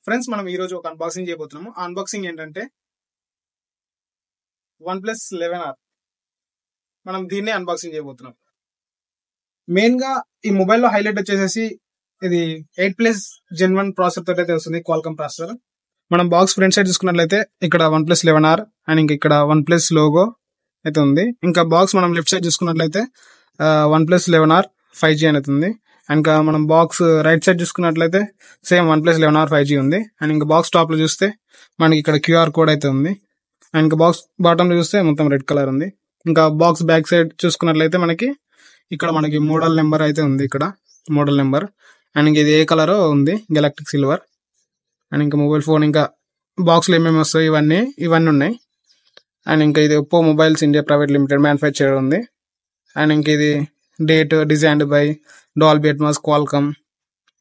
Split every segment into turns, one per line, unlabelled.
Friends మనం ఈ రోజు ఒక అన్బాక్సింగ్ చేయబోతున్నాము. ఆ అన్బాక్సింగ్ ఏంటంటే OnePlus 11R. మనం దీన్నే అన్బాక్సింగ్ చేయబోతున్నాం. మెయిన్ గా ఈ మొబైల్లో హైలైట్ వచ్చేసేసి ఇది 8+ Gen 1 ప్రాసెసర్ తోటి అయితే వస్తుంది, క్వాల్కమ్ ప్రాసెసర్. మనం బాక్స్ ఫ్రంట్ సైడ్ చూసుకున్నట్లయితే ఇక్కడ OnePlus 11R అండ్ ఇంకా ఇక్కడ OnePlus లోగో అయితే ఉంది. ఇంకా బాక్స్ మనం లెఫ్ట్ సైడ్ చూసుకున్నట్లయితే OnePlus 11R 5G అనేది ఉంది. ఇంకా మనం బాక్స్ రైట్ సైడ్ చూసుకున్నట్లయితే సేమ్ OnePlus 11R 5G ఉంది. అండ్ ఇంకా బాక్స్ టాప్ లో చూస్తే మనకి ఇక్కడ QR కోడ్ అయితే ఉంది. అండ్ ఇంకా బాక్స్ బాటమ్ లో చూస్తే మొత్తం రెడ్ కలర్ ఉంది. ఇంకా బాక్స్ బ్యాక్ సైడ్ చూసుకున్నట్లయితే మనకి ఇక్కడ మనకి మోడల్ నెంబర్ అయితే ఉంది. ఇక్కడ మోడల్ నెంబర్ అండ్ ఇంకా ఇది ఏ కలర్ ఉంది, గెలాక్టిక్ సిల్వర్. అండ్ ఇంకా మొబైల్ ఫోన్ ఇంకా బాక్స్ లో ఏమేమి వస్తాయి ఇవన్నీ ఉన్నాయి. అండ్ ఇంకా ఇది Oppo mobiles India private limited manufacture ఉంది. అండ్ ఇంక ఇది date designed by Dolby Atmos Qualcomm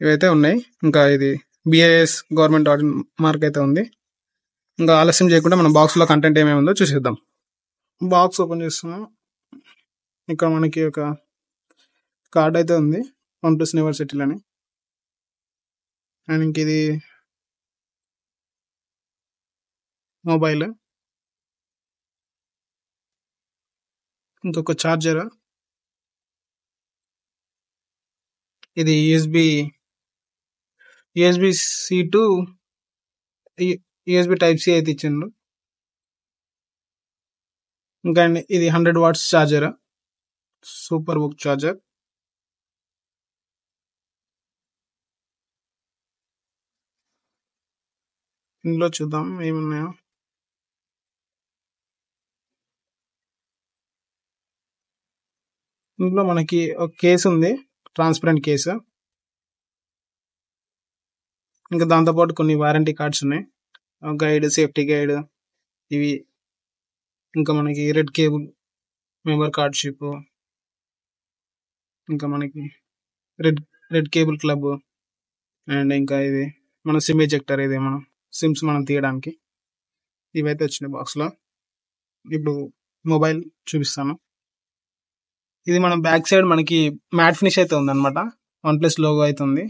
ఇవైతే ఉన్నాయి. ఇంకా ఇది BIS గవర్నమెంట్ ఆర్డర్ మార్క్ అయితే ఉంది. ఇంకా ఆలస్యం చేయకుండా మనం బాక్స్ లో కంటెంట్ ఏమేమి ఉందో చూసేద్దాం. బాక్స్ ఓపెన్ చేస్తున్నాం. ఇక్కడ మనకి ఒక కార్డ్ అయితే ఉంది, OnePlus యూనివర్సిటీ అని. అండ్ ఇంక ఇది మొబైల్, ఇంకొక చార్జర్, ఇది USB-C టు USB Type-C అయితే ఇచ్చిండు. ఇంకా ఇది 100 watts charger, super book charger. ఇందులో చూద్దాం ఏమున్నాయో. ఇందులో మనకి ఒక కేసు ఉంది, ట్రాన్స్పరెంట్ కేసు. ఇంకా దాంతోపాటు కొన్ని వారంటీ కార్డ్స్ ఉన్నాయి, గైడ్, సేఫ్టీ గైడ్ ఇవి. ఇంకా మనకి red cable, member card ship, ఇంకా మనకి రెడ్ కేబుల్ క్లబ్. అండ్ ఇంకా ఇది మన సిమ్ ఎజెక్టర్, ఇది మనం సిమ్స్ మనం తీయడానికి. ఇవైతే వచ్చినాయి బాక్స్ లో. ఇప్పుడు మొబైల్ చూపిస్తాను. ఇది మనం బ్యాక్ సైడ్ మనకి మ్యాట్ ఫినిష్ అయితే ఉంది అనమాట, OnePlus లోగో అయితే ఉంది.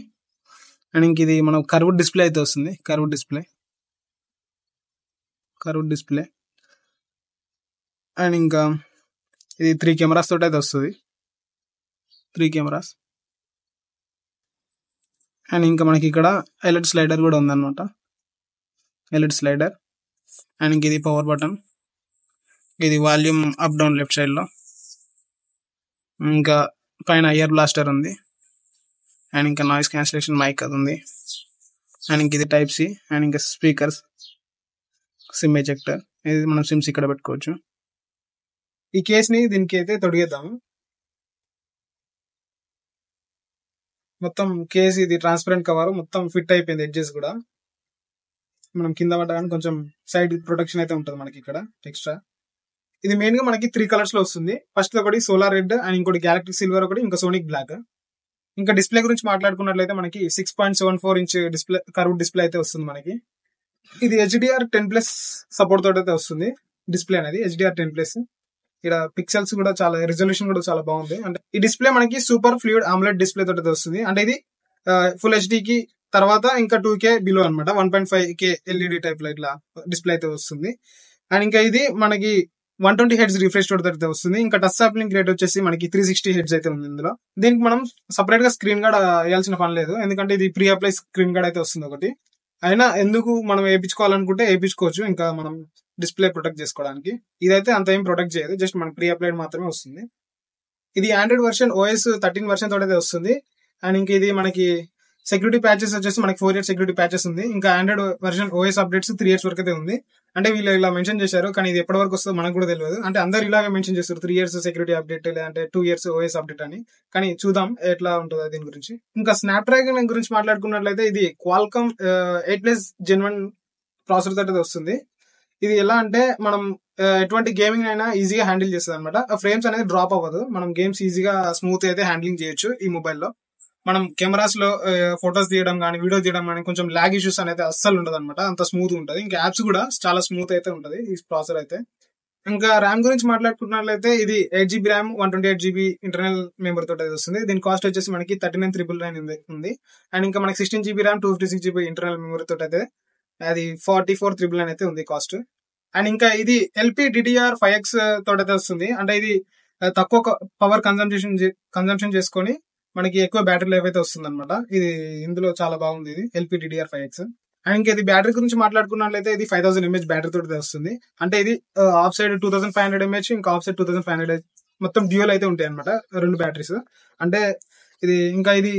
అండ్ ఇంక ఇది మనం కర్వ్డ్ డిస్ప్లే అయితే వస్తుంది, కర్వ్డ్ డిస్ప్లే. అండ్ ఇంకా ఇది 3 కెమెరాస్ తోటి అయితే వస్తుంది, 3 కెమెరాస్. అండ్ ఇంకా మనకి ఇక్కడ ఎల్ఈడి స్లైడర్ కూడా ఉందన్నమాట, ఎల్ఈడి స్లైడర్. అండ్ ఇంక ఇది పవర్ బటన్, ఇది volume up down left side లో. ఇంకా పైన ఇయర్ బ్లాస్టర్ ఉంది. అండ్ ఇంకా నాయిస్ క్యాన్సిలేషన్ మైక్ అది ఉంది. అండ్ ఇంక ఇది Type-C. అండ్ ఇంకా స్పీకర్స్, సిమ్ ఎజెక్టర్. ఇది మనం సిమ్స్ ఇక్కడ పెట్టుకోవచ్చు. ఈ కేస్ ని దీనికి అయితే తొడిగేద్దాము. మొత్తం కేస్ ఇది ట్రాన్స్పరెంట్ కవర్, మొత్తం ఫిట్ అయిపోయింది, ఎడ్జెస్ కూడా. మనం కింద పడ్డా కొంచెం సైడ్ ప్రొటెక్షన్ అయితే ఉంటుంది మనకి ఇక్కడ ఎక్స్ట్రా. ఇది మెయిన్ గా మనకి 3 కలర్స్ లో వస్తుంది. ఫస్ట్ ఒకటి సోలార్ రెడ్, అండ్ ఇంకోటి గ్యాలక్టిక్ సిల్వర్, ఒకటి ఇంకా సోనిక్ బ్లాక్. ఇంకా డిస్ప్లే గురించి మాట్లాడుకున్నట్లయితే మనకి 6.74 ఇంచ్ డిస్ప్లే, కర్వ్ డిస్ప్లే అయితే వస్తుంది మనకి. ఇది HDR10+ సపోర్ట్ తోటి అయితే వస్తుంది డిస్ప్లే అనేది, HDR10+. ఇక్కడ పిక్సెల్స్ కూడా చాలా, రిజల్యూషన్ కూడా చాలా బాగుంది. అంటే ఈ డిస్ప్లే మనకి సూపర్ ఫ్లూయిడ్ AMOLED డిస్ప్లే తోటి అయితే వస్తుంది. అంటే ఇది ఫుల్ HD కి తర్వాత ఇంకా 2K బిలో అనమాట, 1.5K LED టైప్ లో ఇట్లా డిస్ప్లే అయితే వస్తుంది. అండ్ ఇంకా ఇది మనకి 120 Hz రిఫ్రెష్ తోటి అయితే వస్తుంది. ఇంకా టచ్ సాంప్లింగ్ రేట్ వచ్చేసి మనకి 360 Hz అయితే ఉంది ఇందులో. దీనికి మనం సపరేట్ గా స్క్రీన్ గార్డ్ వేయాల్సిన పని లేదు, ఎందుకంటే ఇది ప్రీ అప్లై స్క్రీన్ గార్డ్ అయితే వస్తుంది ఒకటి. అయినా ఎందుకు మనం వేయించుకోవాలనుకుంటే వేయించుకోవచ్చు, ఇంకా మనం డిస్ప్లే ప్రొటెక్ట్ చేసుకోవడానికి. ఇదైతే అంత ఏం ప్రొటెక్ట్ చేయదు, జస్ట్ మనకి ప్రీ అప్లైడ్ మాత్రమే వస్తుంది. ఇది ఆండ్రాయిడ్ వర్షన్ OS 13 వర్షన్ తోటి అయితే వస్తుంది. అండ్ ఇంక ఇది మనకి సెక్యూరిటీ ప్యాచెస్ వచ్చేసి మనకి 4 years సెక్యూరిటీ ప్యాచెస్ ఉంది. ఇంకా Android version OS updates 3 years వరకు అయితే ఉంది. అంటే వీళ్ళు ఇలా మెన్షన్ చేశారు, కానీ ఇది ఎప్పటి వరకు వస్తుందో మనకు కూడా తెలియదు. అంటే అందరు ఇలాగే మెన్షన్ చేస్తారు, 3 years సెక్యూరిటీ అప్డేట్, లేదంటే 2 years OS అప్డేట్ అని. కానీ చూద్దాం ఎట్లా ఉంటుందో దీని గురించి. ఇంకా స్నాప్డ్రాగన్ గురించి మాట్లాడుకున్నట్లయితే ఇది క్వాల్కమ్ 8+ Gen 1 ప్రాసెసర్ తోటి వస్తుంది. ఇది ఎలా అంటే మనం ఎటువంటి గేమింగ్ అయినా ఈజీగా హ్యాండిల్ చేస్తుంది అనమాట. ఫ్రేమ్స్ అనేది డ్రాప్ అవ్వదు, మనం గేమ్స్ ఈజీగా స్మూత్ అయితే హ్యాండ్లింగ్ చేయొచ్చు ఈ మొబైల్లో. మనం కెమెరాస్ లో ఫొటోస్ తీయడం కానీ, వీడియో తీయడం కానీ కొంచెం లాగ్ ఇష్యూస్ అనేది అస్సలు ఉండదు అనమాట, అంత స్మూత్ ఉంటుంది. ఇంకా యాప్స్ కూడా చాలా స్మూత్ అయితే ఉంటది ఈ ప్రాసెసర్ అయితే. ఇంకా ర్యామ్ గురించి మాట్లాడుకున్నట్లయితే ఇది 8 GB RAM 128 GB internal memory తోటి వస్తుంది. దీని కాస్ట్ వచ్చేసి మనకి 39,999 ఉంది. అండ్ ఇంకా మనకి 16 GB RAM 256 GB internal memory తోటి అయితే అది 44,999 అయితే ఉంది కాస్ట్. అండ్ ఇంకా ఇది LPDDR5X తోటి అయితే వస్తుంది. అంటే ఇది తక్కువ పవర్ కన్జంప్షన్ చేసుకొని మనకి ఎక్కువ బ్యాటరీ లైఫ్ అయితే వస్తుంది అనమాట. ఇది ఇందులో చాలా బాగుంది ఇది LPDDR5X. అండ్ ఇంకా ఇది బ్యాటరీ గురించి మాట్లాడుకున్నట్లయితే ఇది 5000 mAh బ్యాటరీ తోటి వస్తుంది. అంటే ఇది ఆఫ్ సైడ్ 2500 mAh ఇంకా ఆఫ్ సైడ్ 2500 మొత్తం డ్యూయల్ అయితే ఉంటాయి అనమాట 2 బ్యాటరీస్. అంటే ఇది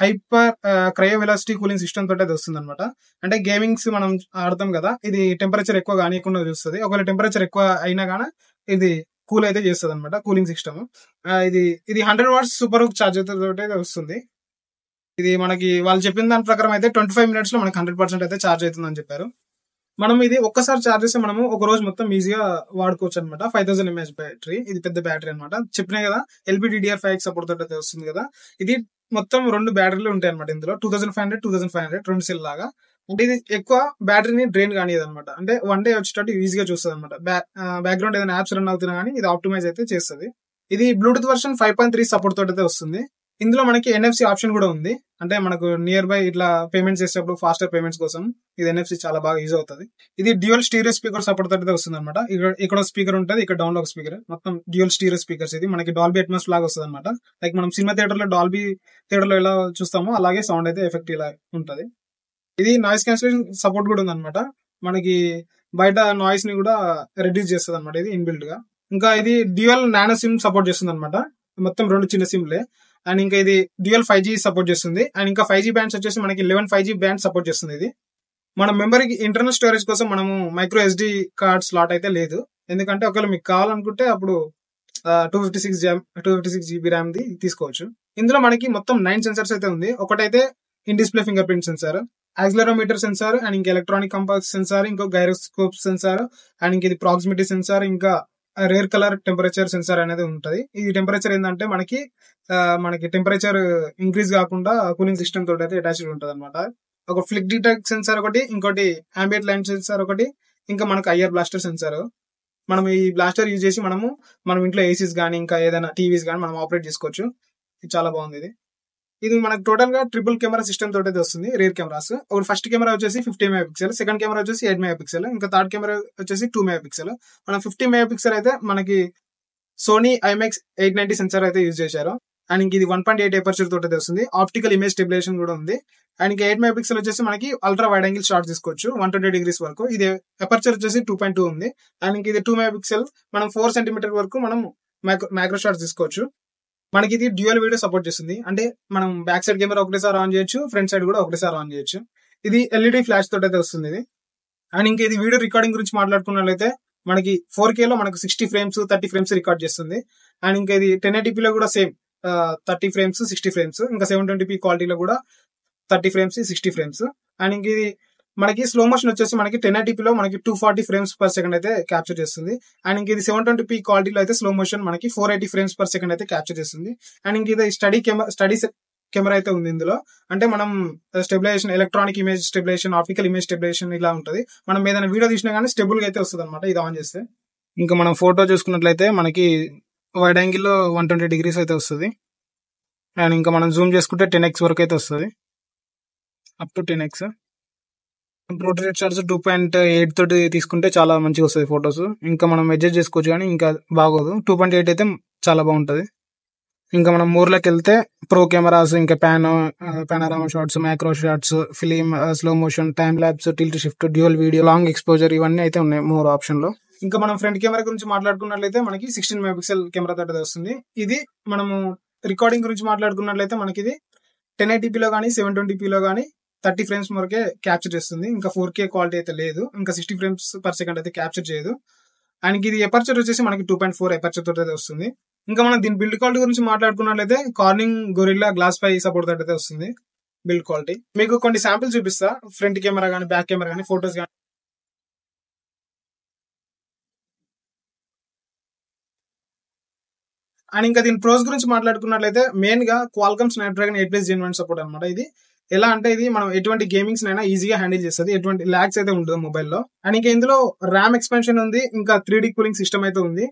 hyper cryo velocity cooling system తోటి అది వస్తుంది అనమాట. అంటే గేమింగ్స్ మనం ఆడతాం కదా, ఇది టెంపరేచర్ ఎక్కువ కానియకుండా చూస్తుంది. ఒకవేళ టెంపరేచర్ ఎక్కువ అయినా కానీ ఇది కూల్ అయితే చేస్తుంది అనమాట, కూలింగ్ సిస్టమ్. ఇది 100 watts సూపర్ హుక్ ఛార్జర్ తోటి వస్తుంది. ఇది మనకి వాళ్ళు చెప్పిన దాని ప్రకారం అయితే 25 minutes లో మనకి 100% అయితే ఛార్జ్ అవుతుందని చెప్పారు. మనం ఇది ఒక్కసారి ఛార్జ్ చేస్తే మనము ఒక రోజు మొత్తం ఈజీగా వాడుకోవచ్చు అనమాట. 5000 mAh బ్యాటరీ, ఇది పెద్ద బ్యాటరీ అనమాట. చెప్పినా కదా LPDDR5X సపోర్ట్ తోటి అయితే వస్తుంది కదా. ఇది మొత్తం 2 బ్యాటరీలు ఉంటాయి అనమాట. ఇందులో 2500 2 సెల్ లాగా. అంటే ఇది ఎక్కువ బ్యాటరీని డ్రైన్ కానియదు అనమాట. అంటే వన్ డే వచ్చేటట్టు ఈజీగా చూస్తుంది అనమాట. బ్యాక్గ్రౌండ్ ఏదైనా యాప్స్ రన్ అవుతున్నా కానీ ఇది ఆప్టిమైజ్ అయితే చేస్తుంది. ఇది బ్లూటూత్ వర్షన్ 5.3 సపోర్ట్ తోటి అయితే వస్తుంది. ఇందులో మనకి NFC ఆప్షన్ కూడా ఉంది. అంటే మనకు నియర్ బై ఇట్లా పేమెంట్స్ చేసేటప్పుడు ఫాస్టర్ పేమెంట్స్ కోసం ఇది NFC చాలా బాగా యూజ్ అవుతుంది. ఇది డ్యూయల్ స్టీరియో స్పీకర్ సపోర్ట్ తోటి వస్తుంది అనమాట. ఇక్కడ స్పీకర్ ఉంటుంది, ఇక్కడ డౌన్ లో ఒక స్పీకర్, మొత్తం డ్యూయల్ స్టీరియో స్పీకర్స్. ఇది మనకి డాల్బీ అట్మాస్ లాగా వస్తుంది అనమాట. లైక్ మనం సినిమా థియేటర్ లో డాల్బీ థియేటర్ లో ఎలా చూస్తామో అలాగే సౌండ్ అయితే ఎఫెక్ట్ ఇలా ఉంటది. ఇది నాయిస్ క్యాన్సిలేషన్ సపోర్ట్ కూడా ఉంది అనమాట. మనకి బయట నాయిస్ ని కూడా రెడ్యూస్ చేస్తుంది అనమాట ఇది ఇన్బిల్ట్ గా. ఇంకా ఇది డ్యూయల్ నానో సిమ్ సపోర్ట్ చేస్తుంది అనమాట. మొత్తం 2 చిన్న సిమ్లే. అండ్ ఇంకా ఇది డ్యూయల్ 5G సపోర్ట్ చేస్తుంది. అండ్ ఇంకా 5G బ్యాండ్స్ వచ్చేసి మనకి 11 5G బ్యాండ్ సపోర్ట్ చేస్తుంది. ఇది మన మెమరీకి ఇంటర్నల్ స్టోరేజ్ కోసం మనము మైక్రో SD కార్డ్ స్లాట్ అయితే లేదు. ఎందుకంటే ఒకవేళ మీకు కావాలనుకుంటే అప్పుడు 256 GB ర్యామ్ ది తీసుకోవచ్చు. ఇందులో మనకి మొత్తం 9 సెన్సర్స్ అయితే ఉంది. ఒకటైతే in display fingerprint sensor, accelerometer sensor, and ఇంకా ఎలక్ట్రానిక్ కంపాస్ సెన్సార్, ఇంకో గైరోస్కోప్ సెన్సార్, అండ్ ఇంక ఇది ప్రాక్సిమిటీ సెన్సార్, ఇంకా రేర్ కలర్ టెంపరేచర్ సెన్సార్ అనేది ఉంటది. ఈ టెంపరేచర్ ఏంటంటే మనకి టెంపరేచర్ ఇంక్రీజ్ కాకుండా కూలింగ్ సిస్టమ్ తోటి అయితే అటాచ్డ్ ఉంటుంది అనమాట. ఒక ఫ్లిక్ డిటెక్ట్ సెన్సార్ ఒకటి, ఇంకోటి అంబియంట్ లైట్ సెన్సార్ ఒకటి, ఇంకా మనకు ఐఆర్ బ్లాస్టర్ సెన్సార్. మనం ఈ బ్లాస్టర్ యూజ్ చేసి మనం ఇంట్లో ఏసీస్ కానీ ఇంకా ఏదైనా టీవీస్ కానీ మనం ఆపరేట్ చేసుకోవచ్చు. ఇది చాలా బాగుంది. ఇది మనకు టోటల్ గా ట్రిపుల్ కెమెరా సిస్టమ్ తోటి వస్తుంది. రేర్ కెమెరాస్, ఒక ఫస్ట్ కెమెరా వచ్చేసి 50 MP, సెకండ్ కెమెరా వచ్చేసి 8 MP, ఇంకా థర్డ్ కెమెరా వచ్చేసి 2 MP. మనం 50 MP అయితే మనకి సోనీ IMX 890 సెన్సార్ అయితే యూజ్ చేశారు. అండ్ ఇంక ఇది 1.8 ఎపర్చర్ తోటి వస్తుంది. ఆప్టికల్ ఇమేజ్ స్టెబిలైజేషన్ కూడా ఉంది. అండ్ ఇంకా 8 MP వచ్చేసి మనకి అల్ట్రా వైడ్ యాంగిల్ షాట్ తీసుకోవచ్చు 120 degrees వరకు. ఇది ఎపర్చర్ వచ్చేసి 2.2 ఉంది. అండ్ ఇంక ఇది 2 MP, మనం 4 cm వరకు మనం మైక్రో షాట్స్ తీసుకోవచ్చు. మనకి ఇది డ్యూయల్ వీడియో సపోర్ట్ చేస్తుంది. అంటే మనం బ్యాక్ సైడ్ కెమెరా ఒకటేసారి ఆన్ చేయొచ్చు, ఫ్రంట్ సైడ్ కూడా ఒకటేసారి ఆన్ చేయొచ్చు. ఇది LED ఫ్లాష్ తోటి అయితే వస్తుంది ఇది. అండ్ ఇంకా ఇది వీడియో రికార్డింగ్ గురించి మాట్లాడుకున్నట్లయితే మనకి 4K లో మనకు 60 frames 30 frames రికార్డ్ చేస్తుంది. అండ్ ఇంకా ఇది 1080p లో కూడా సేమ్ 30 frames 60 frames, ఇంకా 720p క్వాలిటీలో కూడా 30 frames 60 frames. అండ్ ఇంక ఇది మనకి స్లో మోషన్ వచ్చేసి మనకి 1080p లో మనకి 240 frames per second అయితే క్యాప్చర్ చేస్తుంది. అండ్ ఇంక ఇది 720p క్వాలిటీలో అయితే స్లో మోషన్ మనకి 480 frames per second అయితే క్యాప్చర్ చేస్తుంది. అండ్ ఇంక ఇది స్టడీ కెమెరా అయితే ఉంది ఇందులో. అంటే మనం stabilisation, electronic image stabilisation, optical image stabilisation ఇలా ఉంటుంది. మనం ఏదైనా వీడియో తీసినా కానీ స్టేబుల్ గా అయితే వస్తుంది అనమాట ఇది ఆన్ చేస్తే. ఇంకా మనం ఫోటో చూసుకున్నట్లయితే మనకి వైడ్ యాంగిల్ లో 120 degrees అయితే వస్తుంది. అండ్ ఇంకా మనం జూమ్ చేసుకుంటే 10x వరకు అయితే వస్తుంది, up to 10x. Portrait charge 2.8 తోటి తీసుకుంటే చాలా మంచిగా వస్తుంది ఫొటోస్. ఇంకా మనం అడ్జస్ట్ చేసుకోవచ్చు కానీ ఇంకా బాగోదు. 2.8 అయితే చాలా బాగుంటది. ఇంకా మనం మోర్లోకి వెళ్తే ప్రో కెమెరాస్, ఇంకా పానోరామా shots, macro shots, film, slow motion, time lapse, tilt shift, dual video, long exposure, ఇవన్నీ అయితే ఉన్నాయి మోర్ ఆప్షన్ లో. ఇంకా మనం ఫ్రంట్ కెమెరా గురించి మాట్లాడుకున్నట్లయితే మనకి 16 MP కెమెరా తోటి వస్తుంది. ఇది మనము రికార్డింగ్ గురించి మాట్లాడుకున్నట్లయితే మనకి ఇది 1080p లో కానీ 720p లో కానీ 30 frames వరకే క్యాప్చర్ చేస్తుంది. ఇంకా 4K క్వాలిటీ అయితే లేదు. ఇంకా 60 frames per second అయితే క్యాప్చర్ చేయదు. అండ్ ఇది ఎపర్చర్ వచ్చేసి మనకి 2.4 ఎపర్చర్ తోటి అయితే వస్తుంది. ఇంకా మనం దీని బిల్డ్ క్వాలిటీ గురించి మాట్లాడుకున్నట్లయితే కార్నింగ్ గొరిల్లా గ్లాస్ 5 సపోర్ట్ తోటి అయితే వస్తుంది బిల్డ్ క్వాలిటీ. మీకు కొన్ని శాంపిల్స్ చూపిస్తా, ఫ్రంట్ కెమెరా కానీ బ్యాక్ కెమెరా కానీ ఫొటోస్ కానీ. అండ్ ఇంకా దీని ప్రోస్ గురించి మాట్లాడుకున్నట్లయితే మెయిన్ గా క్వాల్కమ్ స్నాప్డ్రాగన్ 8+ Gen 1 సపోర్ట్ అనమాట. ఇది ఎలా అంటే ఇది మనం ఎటువంటి గేమింగ్స్ అయినా ఈజీగా హ్యాండిల్ చేస్తుంది, ఎటువంటి ల్యాగ్స్ అయితే ఉండదు మొబైల్లో. అండ్ ఇంకా ఇందులో ర్యామ్ ఎక్స్పెన్షన్ ఉంది, ఇంకా 3D కూలింగ్ సిస్టమ్ అయితే ఉంది.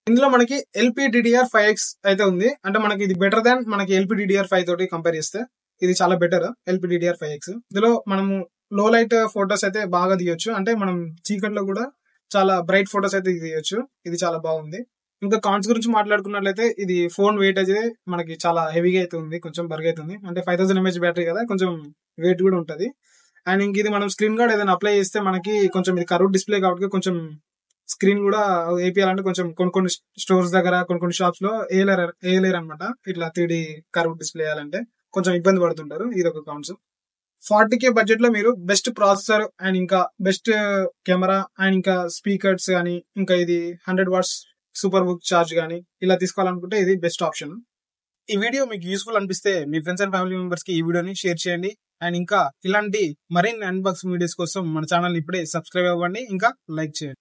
ఇందులో మనకి LPDDR5X అయితే ఉంది. అంటే మనకి ఇది బెటర్ దాన్ మనకి LPDDR5 తోటి కంపేర్ చేస్తే ఇది చాలా బెటర్ LPDDR5X. ఇందులో మనము లో లైట్ ఫొటోస్ అయితే బాగా తీయొచ్చు, అంటే మనం చీకట్లో కూడా చాలా బ్రైట్ ఫొటోస్ అయితే తీయొచ్చు. ఇది చాలా బాగుంది. ఇంకా కాన్స్ గురించి మాట్లాడుకున్నట్లయితే ఇది ఫోన్ వెయిట్ అయితే మనకి చాలా హెవీగా అయితే ఉంది, కొంచెం బరుగు అవుతుంది. అంటే 5000 mAh బ్యాటరీ కదా, కొంచెం వెయిట్ కూడా ఉంటుంది. అండ్ ఇంక ఇది మనం స్క్రీన్ గార్డ్ ఏదైనా అప్లై చేస్తే మనకి కొంచెం ఇది కర్వ్ డిస్ప్లే కాబట్టి కొంచెం స్క్రీన్ కూడా వేపియాలంటే కొంచెం కొన్ని స్టోర్స్ దగ్గర కొన్ని షాప్స్ లో వేయలేరు అనమాట. ఇట్లా 3D కర్వ్ డిస్ప్లే వేయాలంటే కొంచెం ఇబ్బంది పడుతుంటారు. ఇది ఒక కౌంట్స్. 40K బడ్జెట్ లో మీరు బెస్ట్ ప్రాసెసర్ అండ్ ఇంకా బెస్ట్ కెమెరా అండ్ ఇంకా స్పీకర్స్ కానీ ఇంకా ఇది 100 వాట్స్ సూపర్ బుక్ ఛార్జ్ కానీ ఇలా తీసుకోవాలనుకుంటే ఇది బెస్ట్ ఆప్షన్. ఈ వీడియో మీకు యూస్ఫుల్ అనిపిస్తే మీ ఫ్రెండ్స్ అండ్ ఫ్యామిలీ మెంబర్స్ కి ఈ వీడియోని షేర్ చేయండి. అండ్ ఇంకా ఇలాంటి మరిన్ని అన్బాక్సింగ్ వీడియోస్ కోసం మన ఛానల్ ఇప్పుడే సబ్స్క్రైబ్ అవ్వండి, ఇంకా లైక్ చేయండి.